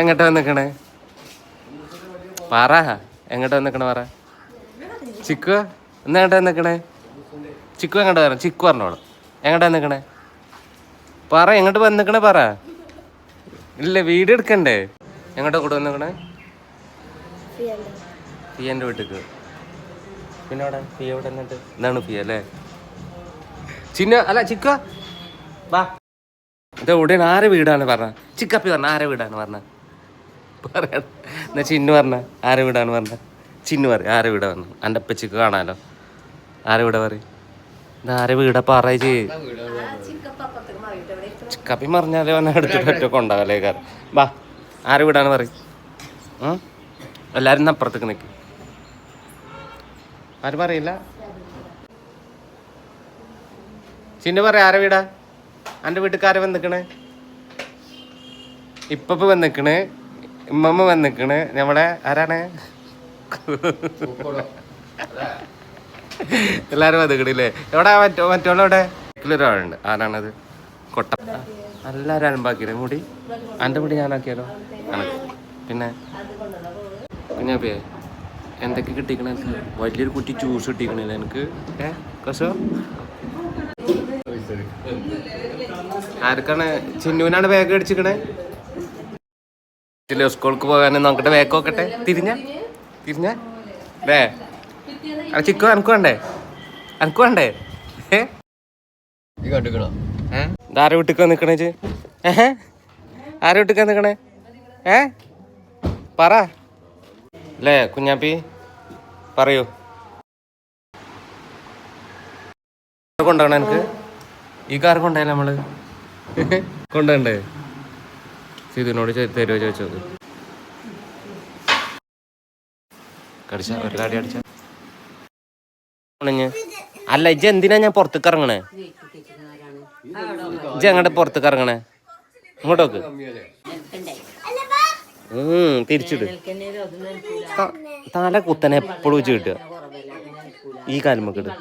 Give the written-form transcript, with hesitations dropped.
എങ്ങോട്ട് വന്നിക്കണേ പറ, എങ്ങോട്ട് വന്നിക്കണേ പറ. ചിക്കു ഇന്ന് എങ്ങോട്ട് വന്നിക്കണേ? ചിക്കു എങ്ങോട്ട് വരണം? ചിക്കു പറഞ്ഞോളൂ എങ്ങോട്ട് വന്നിക്കണേ പറ, എങ്ങോട്ട് വന്നിക്കണേ പറ. ഇല്ല വീഡിയോ എടുക്കണ്ടേ? എങ്ങോട്ടാ കൂടെ വന്നിക്കണേ? ഫിയൻ്റെ വീട്ടിക്ക്. പിന്നെ അവിടെ ഫിയ ഇവിടെ എന്നിട്ട് എന്താണ് ഫിയ അല്ലേ? ചിന്ന അല്ല ചിക്ക വാ. ഇത് എവിടെയാണ്? ആരെ വീടാണ് പറഞ്ഞ? ചിക്കപ്പി പറഞ്ഞ ആരെ വീടാണ് പറഞ്ഞ? പറയാ എന്നാ ചിന്നു പറഞ്ഞ ആരെ വീടാണ് പറഞ്ഞ? ചിന്നു പറ ആരെ വീടാ പറഞ്ഞു. എൻ്റെ അപ്പച്ചിക്ക് കാണാലോ. ആരെ വീടാ പറയും? ഇത് ആരെ വീടാ പറയ്. ചിക്കപ്പി പറഞ്ഞാലേ അവനെ എടുത്തിട്ട് ഒറ്റ കൊണ്ടാവല്ലേ കാരം. വാ ആരെ വീടാണ് പറയും. എല്ലാവരും അപ്പുറത്തേക്ക് നിൽക്കും. ആരും പറയില്ല. ചിന്നു പറയാ ആരെ വീടാ? എൻ്റെ വീട്ടുകാരെ വന്നിക്കണ്, ഇപ്പ വന്നിക്കണ്, ഇമ്മമ്മ വന്നിക്കണ്. നമ്മളെ ആരാണ്? എല്ലാരും വന്നിക്കണില്ലേ? എവിടെ മറ്റോളെവിടെ? ഒരാളുണ്ട്. ആരാണത്? കൊട്ട. എല്ലാരും അലമ്പാക്കിയത് മുടി. എൻ്റെ മുടി ഞാനാക്കിയാലോ? പിന്നെ കുഞ്ഞാപ്പിയെ എന്തൊക്കെ കിട്ടിക്കണ എനിക്ക്? വലിയൊരു കുറ്റി ജ്യൂസ് കിട്ടിക്കണില്ല എനിക്ക്. കസോ ആർക്കാണ്? ചിന്നുവിനാണ് ബാഗ് അടിച്ചിക്കണേ. സ്കൂൾക്ക് പോകാൻ നോക്കട്ടെ. ബാഗ് നോക്കട്ടെ. തിരിഞ്ഞ അല്ലേ? ചിക്കോ എനക്ക് വേണ്ടേ? എനക്ക് വേണ്ടേ? ആരെ വീട്ടിക്ക് നിക്കണേ? ആരെ വീട്ടിക്കാ നിക്കണേ? പറ അല്ലേ കുഞ്ഞാപ്പി, പറയൂ. കൊണ്ടുപോകണ എനിക്ക്? ഈ കാർ കൊണ്ടുപോയാലേ നമ്മള് കൊണ്ടുപോണ്ടേ? ഇതിനോട് തരുമോ ചോദിച്ചത്? കടിച്ച ഒരു കാടി അടിച്ച അല്ല. ഇജ്ജ് എന്തിനാ ഞാൻ പുറത്തേക്ക് ഇറങ്ങണേ? ഇജ്ജ് അങ്ങോട്ട് പുറത്തേക്ക് ഇറങ്ങണേ? ഇങ്ങോട്ടോക്ക് തിരിച്ചിട്. തല കുത്തനെ എപ്പോഴും വെച്ച് കിട്ടുക ഈ കാലുമൊക്കെ ഇട്.